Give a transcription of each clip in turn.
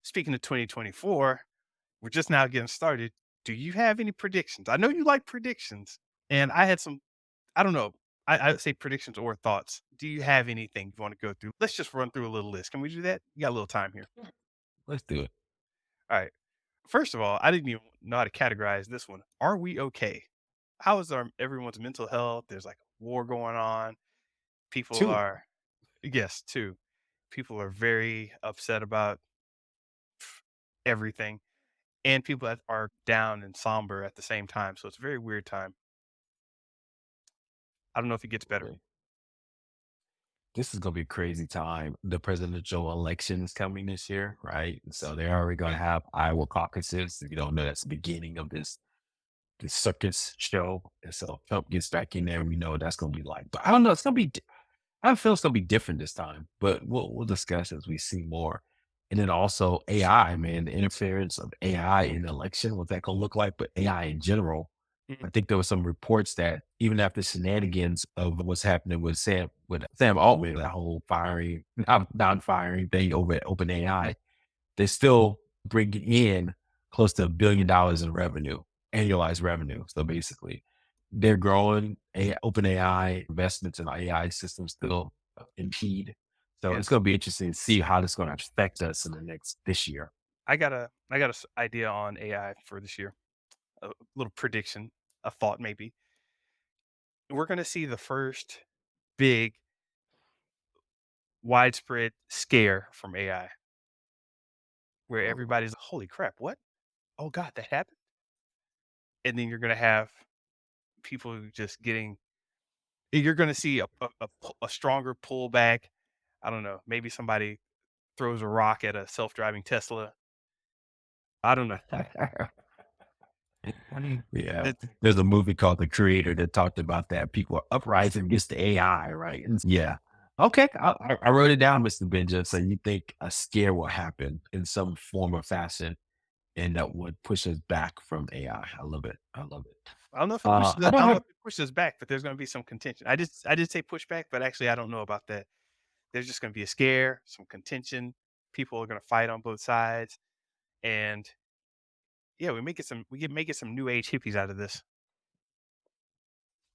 speaking of 2024, we're just now getting started. Do you have any predictions? I know you like predictions, and I had some, I don't know, I would say predictions or thoughts. Do you have anything you want to go through? Let's just run through a little list. Can we do that? You got a little time here. Let's do it. All right. First of all, I didn't even know how to categorize this one. Are we okay? How is everyone's mental health? There's like a war going on. People Two. are, yes, too. People are very upset about everything, and people that are down and somber at the same time. So it's a very weird time. I don't know if it gets better. Absolutely. This is gonna be a crazy time. The presidential election is coming this year, right? So they're already gonna have Iowa caucuses. If you don't know, that's the beginning of this circus show. And so if Trump gets back in there, we know what that's gonna be like. But I don't know. It's gonna be. I feel it's gonna be different this time. But we'll discuss as we see more. And then also AI, man, the interference of AI in the election, what that gonna look like, but AI in general. I Mhm. think there were some reports that even after shenanigans of what's happening with Sam Altman, that whole firing, non-firing thing over at OpenAI, they still bring in close to $1 billion in revenue, annualized revenue. So basically, they're growing. OpenAI investments in AI systems still impede. So Yeah, it's going to be interesting to see how this is going to affect us in this year. I got a idea on AI for this year. A little prediction, a thought maybe. We're going to see the first big widespread scare from AI where Oh, everybody's, holy crap, what? Oh God, that happened. And then you're going to have people just getting, you're going to see a stronger pullback. I don't know. Maybe somebody throws a rock at a self-driving Tesla. I don't know. yeah. It's There's a movie called The Creator that talked about that. People are uprising against the AI, right? Yeah. Okay. I wrote it down, Mr. Benja. So you think a scare will happen in some form or fashion and that would push us back from AI. I love it. I love it. I don't know if it pushes I I don't don't know have if it pushes back, but there's gonna be some contention. I did say pushback, but actually I don't know about that. There's just gonna be a scare, some contention. People are gonna fight on both sides, and yeah, we can make it some new age hippies out of this.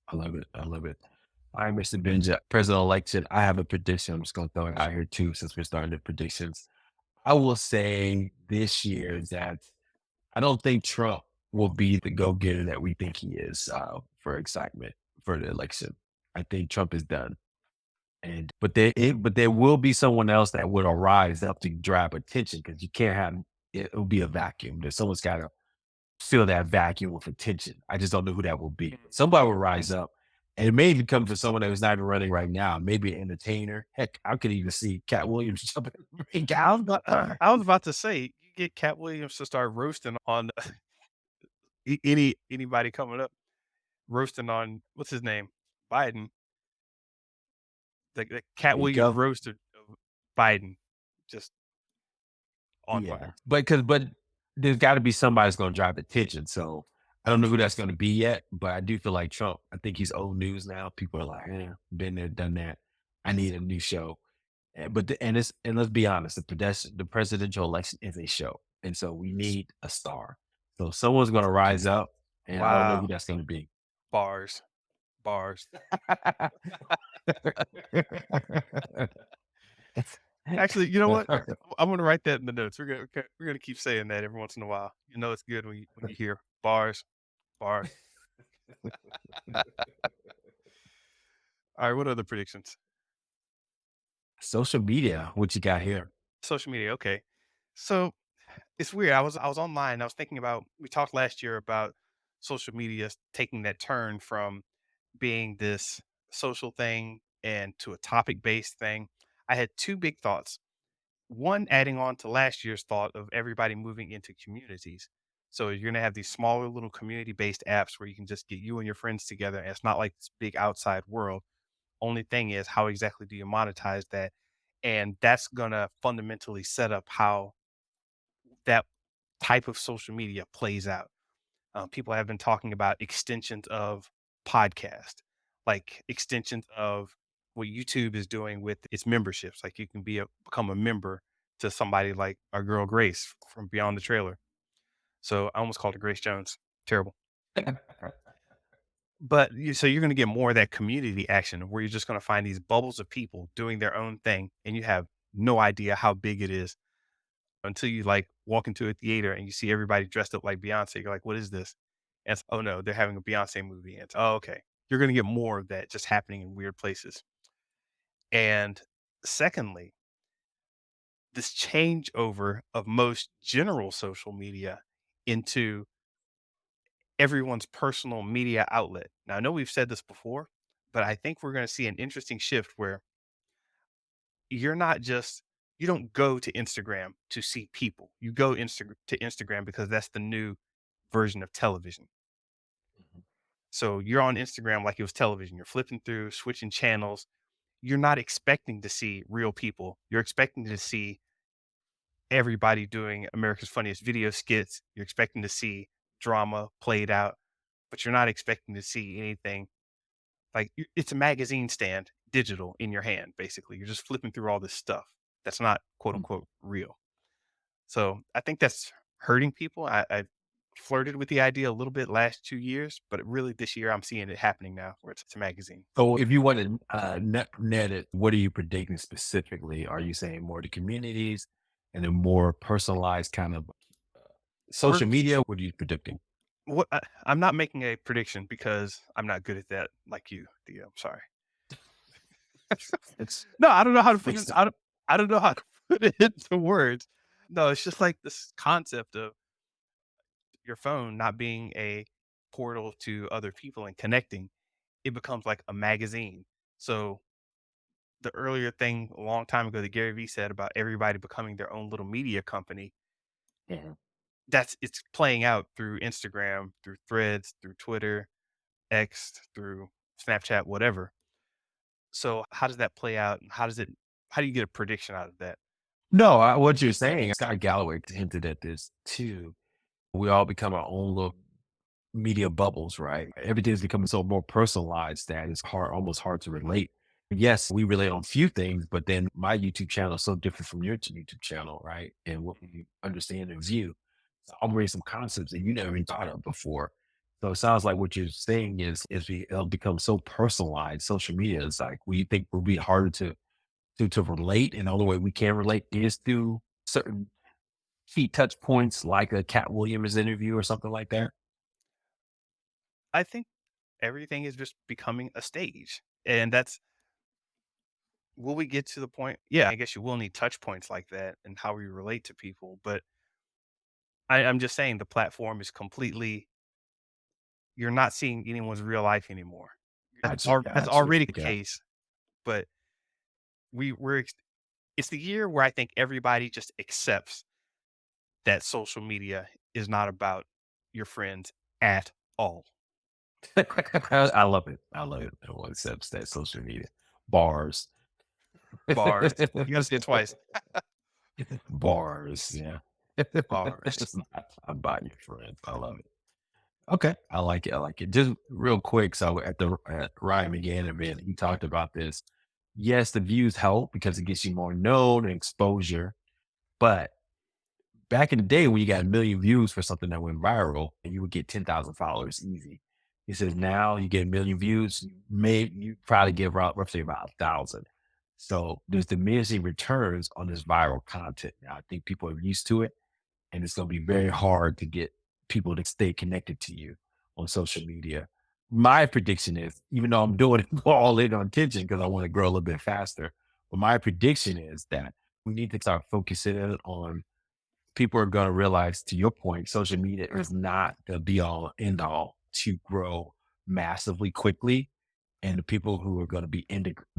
I love it. I love it. All right, Mr. Benja, president election. I have a prediction. I'm just gonna throw it out here too, since we're starting the predictions. I will say this year that I don't think Trump will be the go-getter that we think he is for excitement for the election. I think Trump is done. And but there will be someone else that would arise up to grab attention because you can't have it'll be a vacuum. There's someone's gotta fill that vacuum with attention. I just don't know who that will be. Mhm. Somebody will rise up. And it may even come from someone that was not even running right now, maybe an entertainer. Heck, I could even see Cat Williams jumping in the ring. I was like, I was about to say, you get Cat Williams to start roasting on anybody coming up, roasting on what's his name? Biden. The Cat there you Williams go. roast of Biden. Just on Yeah. fire. But there's gotta be somebody that's gonna drive attention. So I don't know who that's gonna be yet, but I do feel like Trump. I think he's old news now. People are like, been there, done that. I need a new show. And let's be honest, the presidential election is a show. And so we need a star. So someone's gonna rise up, and I don't know who Wow. that's gonna be. Bars. Bars. Actually, you know what? I'm gonna write that in the notes. We're gonna keep saying that every once in a while. You know it's good when you hear bars, bars. All right, what other predictions? Social media, what you got here? Social media, okay. So it's weird. I was online. I was thinking about we talked last year about social media taking that turn from being this social thing and to a topic based thing. I had two big thoughts. One adding on to last year's thought of everybody moving into communities. So you're gonna have these smaller little community-based apps where you can just get you and your friends together, and it's not like this big outside world. Only thing is, how exactly do you monetize that? And that's gonna fundamentally set up how that type of social media plays out. People have been talking about extensions of podcast, like extensions of what YouTube is doing with its memberships. Like you can become a member to somebody like our girl Grace from Beyond the Trailer. So I almost called her Grace Jones. Terrible. But so you're going to get more of that community action where you're just going to find these bubbles of people doing their own thing, and you have no idea how big it is until you like walk into a theater and you see everybody dressed up like Beyonce. You're like, what is this? And it's, oh no, they're having a Beyonce movie. And it's, oh, okay. You're going to get more of that just happening in weird places. And secondly, this changeover of most general social media into everyone's personal media outlet. Now, I know we've said this before, but I think we're going to see an interesting shift where you're not just you don't go to Instagram to see people. You go to Instagram because that's the new version of television. So you're on Instagram like it was television. You're flipping through, switching channels. You're not expecting to see real people. You're expecting to see everybody doing America's Funniest Video skits. You're expecting to see drama played out, but you're not expecting to see anything like it's a magazine stand digital in your hand, basically. You're just flipping through all this stuff that's not quote unquote real. So I think that's hurting people. I flirted with the idea a little bit last 2 years, but really this year I'm seeing it happening now where it's a magazine. So if you want to net it, what are you predicting specifically? Are you saying more to communities and a more personalized kind of We're social media? What are you predicting? I'm not making a prediction because I'm not good at that like you, Theo. I'm sorry. It's No, I don't know how to put it. fixed. I don't know how to put it into words. No, it's just like this concept of your phone not being a portal to other people and connecting. It becomes like a magazine. So the earlier thing a long time ago that Gary Vee said about everybody becoming their own little media company, Mhm. that's it's playing out through Instagram, through Threads, through Twitter, X, through Snapchat, whatever. So how does that play out? And how do you get a prediction out of that? No, what you're saying, Scott Galloway hinted at this too. We all become our own little media bubbles, right? Everything's becoming so more personalized that it's almost hard to relate. Yes, we relate on few things, but then my YouTube channel is so different from your YouTube channel, right? And what we understand and view. So I'm bringing some concepts that you never even thought of before. So it sounds like what you're saying is it'll become so personalized. Social media is like we think will be harder to relate, and the only way we can relate is through certain key touch points, like a Cat Williams interview or something like that. I think everything is just becoming a stage. And that's will we get to the point? Yeah, I guess you will need touch points like that and how we relate to people. But I'm just saying the platform is completely you're not seeing anyone's real life anymore. Gotcha, That's gotcha, already the got case, but it's the year where I think everybody just accepts that social media is not about your friends at all. I love it. I love it. No one accepts that social media. Bars. Bars. You gotta say it twice. Bars, yeah. Bars. It's not about your friends. I love it. Okay. I like it. I like it. Just real quick. So at Ryan McGann event, he talked about this. Yes, the views help because it gets you more known and exposure. But back in the day when you got a million views for something that went viral and you would get 10,000 followers easy. He says now you get a million views, you probably get roughly about 1,000. So there's diminishing returns on this viral content. Now, I think people are used to it, and it's going to be very hard to get people to stay connected to you on social media. My prediction is, even though I'm doing it all in on attention because I want to grow a little bit faster, but my prediction is that we need to start focusing on people are going to realize, to your point, social media is not the be all end all to grow massively quickly. And the people who are going to be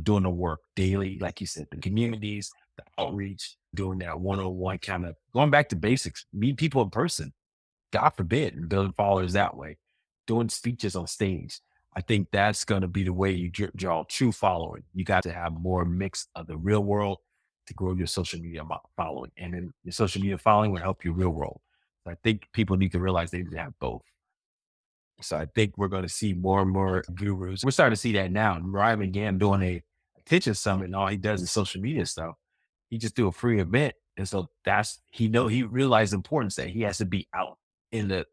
doing the work daily, like you said, the communities, the outreach, doing that one on one kind of going back to basics, meet people in person, God forbid, and building followers that way, doing speeches on stage. I think that's going to be the way you draw true following. You got to have more mix of the real world to grow your social media following. And then your social media following will help your real world. So I think people need to realize they need to have both. So I think we're going to see more and more gurus. We're starting to see that now. Ryan McGann doing a attention summit and all he does is social media stuff. He just do a free event And so that's he realized the importance that he has to be out in the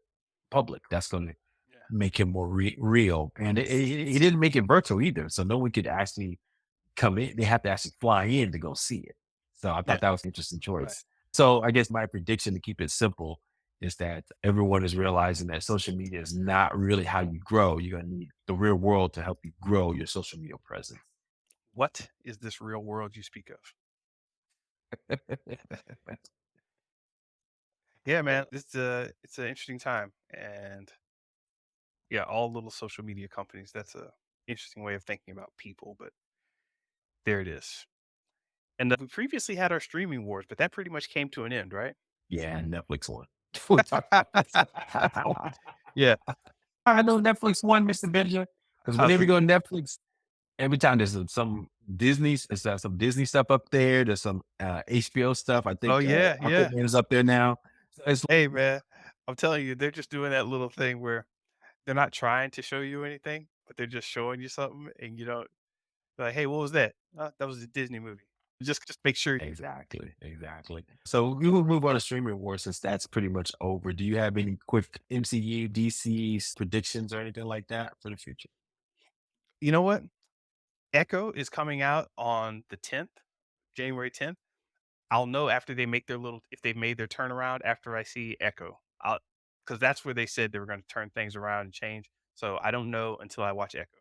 public. That's going to Yeah. make him more real. And he didn't make it virtual either. So no one could actually come in. They have to actually fly in to go see it. So I Yeah. thought that was an interesting Right. choice. So I guess my prediction, to keep it simple, is that everyone is realizing that social media is not really how you grow. You're going to need the real world to help you grow your social media presence. What is this real world you speak of? Yeah, man, it's an interesting time, and yeah, all little social media companies. That's a interesting way of thinking about people, but there it is. And we previously had our streaming wars, but that pretty much came to an end, right? Yeah, Netflix one. We talked about this. Yeah. I know Netflix won, Mr. Benja, because How's whenever you it? go to Netflix, every time there's some Disney stuff up there. There's some HBO stuff. I Oh think yeah, yeah. Aquaman is up there now. So it's Hey, man, I'm telling you, they're just doing that little thing where they're not trying to show you anything, but they're just showing you something, and you don't like, hey, what was that? That was a Disney movie. Just make sure. exactly, exactly. So we will move on to streaming wars since that's pretty much over. Do you have any quick MCU, DC predictions or anything like that for the future? You know what? Echo is coming out on the 10th, January 10th. I'll know after they make their little if they've made their turnaround after I see Echo. I'll because that's where they said they were gonna turn things around and change. So I don't know until I watch Echo.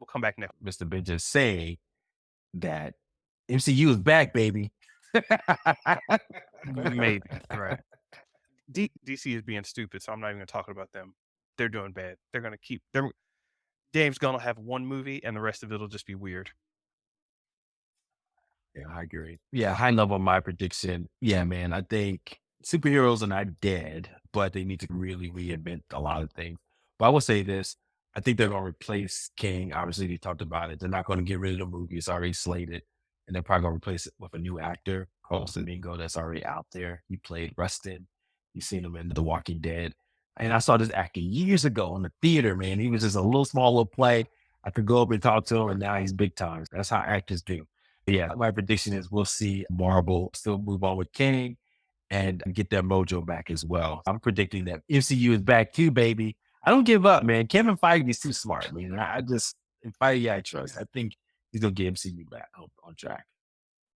We'll come back next. Mr. Benja saying that MCU is back, baby. Maybe, right. DC is being stupid, so I'm not even gonna talk about them. They're doing bad. They're gonna keep they're James Gunn will have one movie and the rest of it'll just be weird. Yeah, I agree. Yeah, high level, my prediction. Yeah, man, I think superheroes are not dead, but they need to really reinvent a lot of things. But I will say this: I think they're going to replace King. Obviously, they talked about it. They're not going to get rid of the movie; it's already slated, and they're probably going to replace it with a new actor, Carlos Domingo, that's already out there. He played Rustin. You've seen him in The Walking Dead, and I saw this actor years ago in the theater. Man, he was just a little small little play. I could go up and talk to him, and now he's big time. That's how actors do. Yeah, my prediction is we'll see Marvel still move on with King and get their mojo back as well. I'm predicting that MCU is back too, baby. I don't give up, man. Kevin Feige is too smart, man. I just, if I trust. I think he's gonna get MCU back on track.